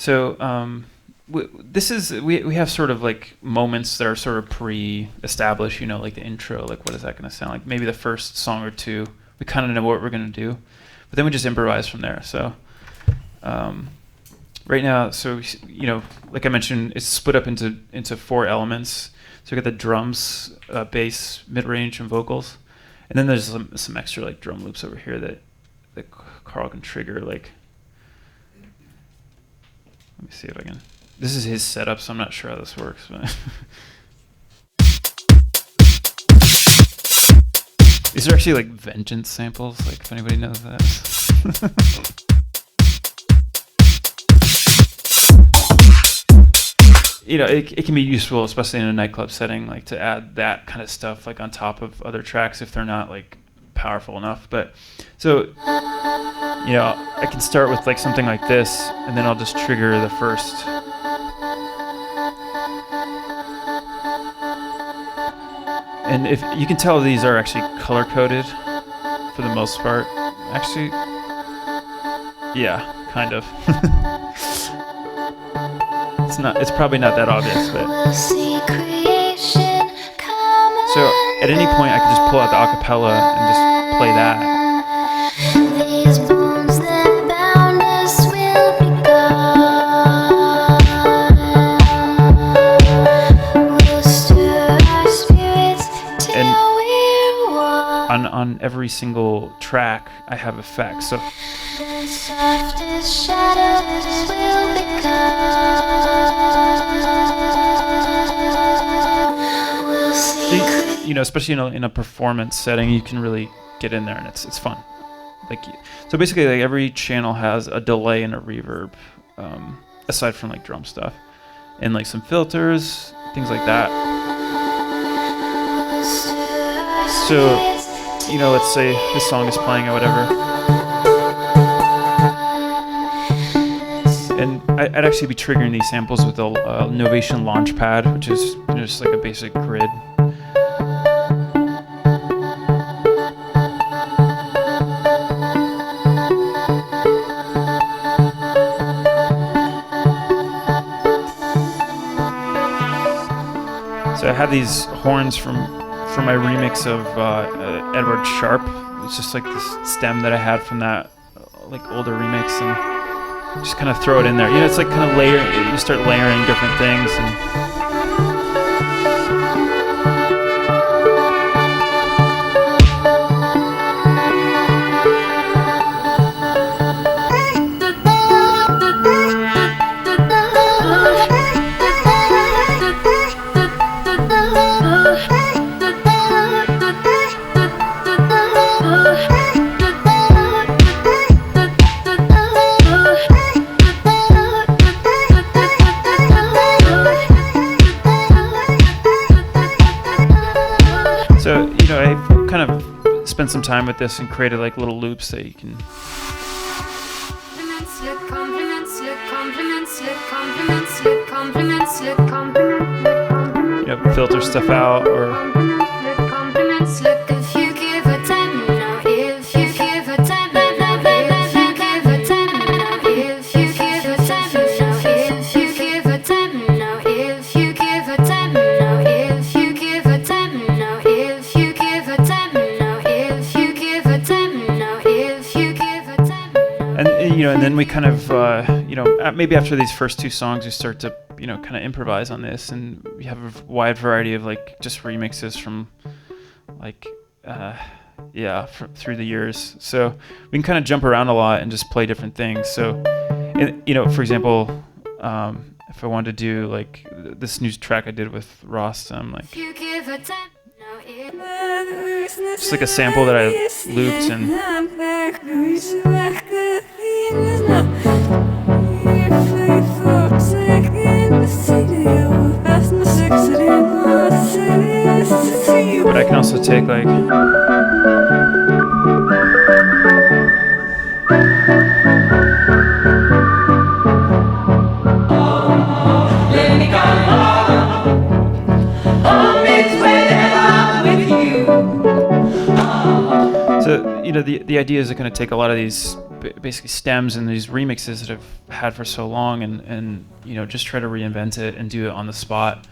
So we have sort of like moments that are sort of pre-established, like the intro, like what is that going to sound like? Maybe the first song or two, we kind of know what we're going to do, but then we just improvise from there. So right now, like I mentioned, it's split up into 4 elements. So we got the drums, bass, mid-range, and vocals, and then there's some extra like drum loops over here that Carl can trigger. Like, let me see if I can. This is his setup, so I'm not sure how this works. But these are actually like Vengeance samples, like if anybody knows that. It can be useful, especially in a nightclub setting, like to add that kind of stuff like on top of other tracks if they're not like powerful enough. But so, I can start with like something like this, and then I'll just trigger the first. And if you can tell, these are actually color coded for the most part. Actually, yeah, kind of. It's probably not that obvious, but so at any point I can just pull out the acapella and just play that. And on every single track I have effects. So especially in a performance setting, you can really get in there, and it's fun. So basically, like every channel has a delay and a reverb, aside from like drum stuff, and like some filters, things like that. So, let's say this song is playing or whatever, and I'd actually be triggering these samples with a Novation Launch Pad, which is just like a basic grid. So I have these horns from my remix of Edward Sharp. It's just like this stem that I had from that like older remix, and just kind of throw it in there. It's like kind of you start layering different things. Spent some time with this and created like little loops that you can filter stuff out, or and then we kind of, maybe after these first 2 songs, we start to, kind of improvise on this, and we have a wide variety of like just remixes from, like, through the years. So we can kind of jump around a lot and just play different things. So, for example, if I wanted to do like this new track I did with Ross, like just like a sample that I looped and. But I can also take like. So, the idea is to kind of take a lot of these basically stems and these remixes that I've had for so long, and just try to reinvent it and do it on the spot.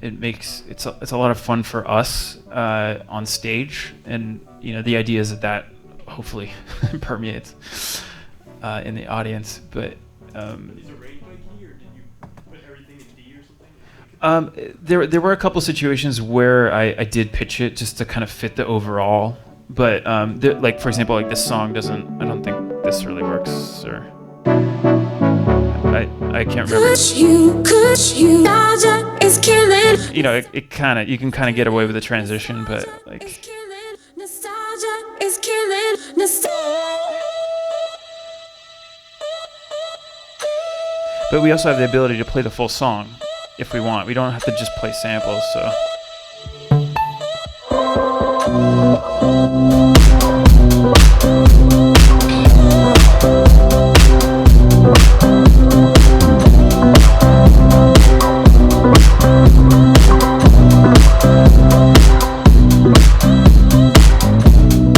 It's a lot of fun for us on stage, and the idea is that hopefully permeates in the audience. But is it arranged by key, or did you put everything in D or something? there were a couple situations where I did pitch it just to kind of fit the overall, but like for example, like this song I don't think this really works, or I can't remember. Is killing. You can kind of get away with the transition, but like. Nostalgia is killing. Nostalgia. But we also have the ability to play the full song if we want. We don't have to just play samples, so.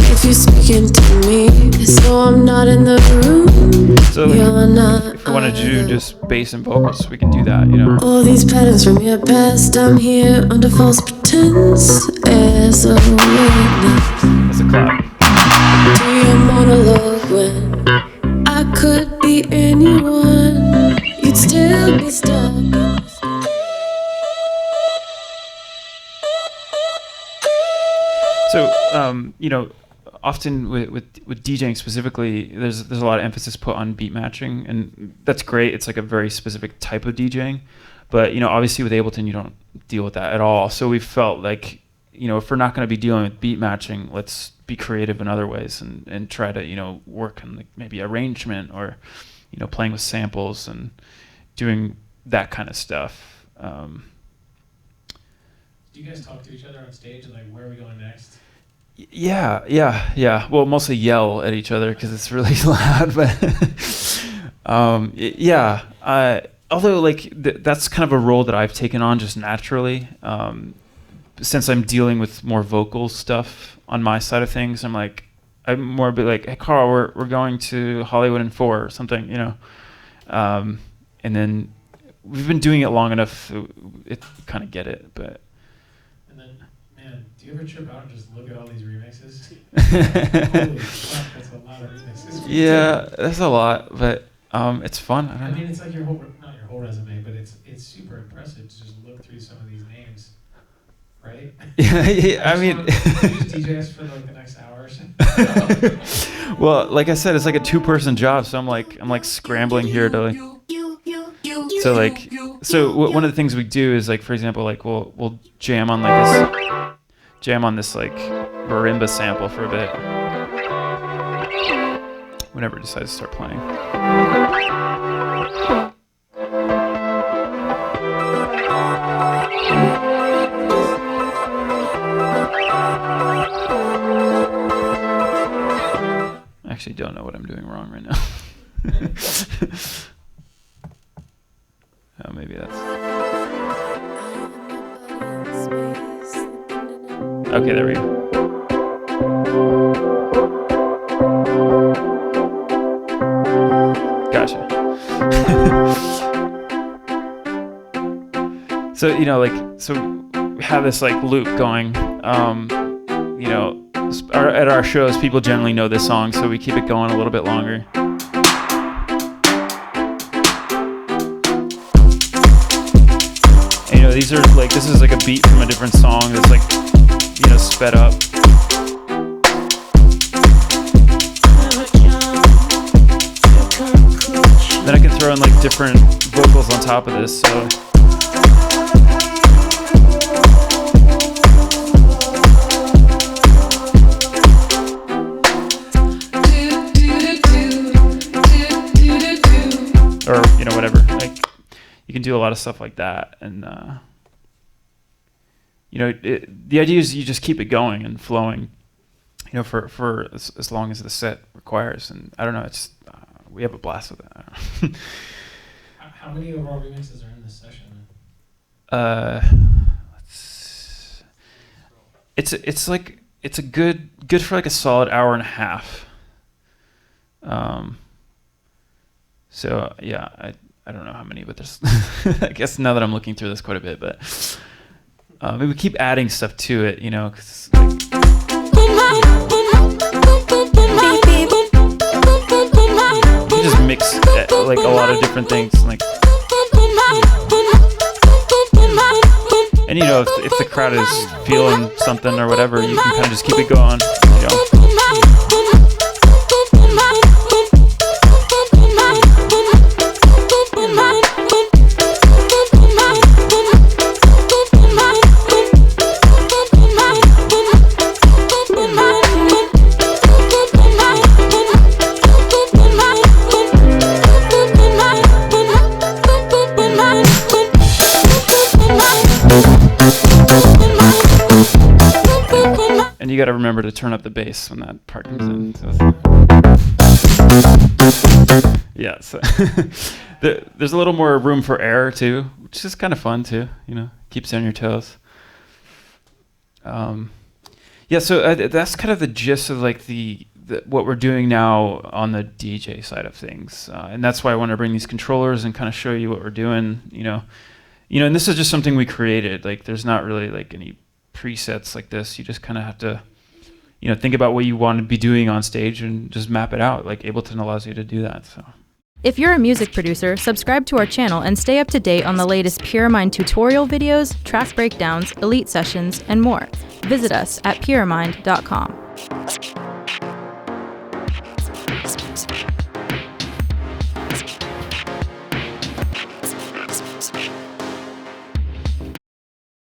If you're speaking to me, so I'm not in the room. So if we wanted to do just bass and vocals, we can do that, All these patterns from your past, I'm here under false pretense as a witness. That's a clap. To your monologue when I could be anyone, you'd still be stuck. So, often with DJing specifically, there's a lot of emphasis put on beat matching, and that's great. It's like a very specific type of DJing, but obviously with Ableton you don't deal with that at all. So we felt like if we're not going to be dealing with beat matching, let's be creative in other ways and try to work on maybe arrangement or playing with samples and doing that kind of stuff. Do you guys talk to each other on stage, like where are we going next? Yeah. Well, mostly yell at each other because it's really loud. But although like that's kind of a role that I've taken on just naturally, since I'm dealing with more vocal stuff on my side of things. I'm more a bit like, hey Carl, we're going to Hollywood in 4 or something, and then we've been doing it long enough, it kind of get it, but. Do you ever trip out and just look at all these remixes? Holy fuck, that's a lot of remixes. Yeah, that's a lot, but it's fun. I mean, it's like not your whole resume, but it's super impressive to just look through some of these names, right? Yeah, I mean. You just DJ us for like the next hour or something. Well, like I said, it's like a 2-person job, so I'm like scrambling here to like. So one of the things we do is like, for example, like we'll jam on this like marimba sample for a bit whenever it decides to start playing. I actually don't know what I'm doing wrong right now. Oh, maybe that's... Okay, there we go. Gotcha. So, we have this like loop going. At our shows, people generally know this song, so we keep it going a little bit longer. And, this is like a beat from a different song that's like, sped up. Then I can throw in like different vocals on top of this, so. Or, whatever. Like, you can do a lot of stuff like that, and the idea is you just keep it going and flowing, for as long as the set requires. And I don't know, it's we have a blast with it. How many overall remixes are in this session? It's a good for like a solid hour and a half. So yeah, I don't know how many, but there's I guess now that I'm looking through this quite a bit, but maybe we keep adding stuff to it, you know, 'cause, like, you just mix like a lot of different things, like, and you know, if the crowd is feeling something or whatever, you can kind of just keep it going, you know. And you got to remember to turn up the bass when that part comes in. So yeah, so there's a little more room for error too, which is kind of fun too. You know, keeps you on your toes. Yeah, so that's kind of the gist of like the what we're doing now on the DJ side of things, and that's why I want to bring these controllers and kind of show you what we're doing. You know, and this is just something we created. Like, there's not really like any presets like this. You just kind of have to, you know, think about what you want to be doing on stage and just map it out. Like, Ableton allows you to do that. So if you're a music producer, subscribe to our channel and stay up to date on the latest Pyramind tutorial videos, track breakdowns, elite sessions, and more. Visit us at pyramind.com.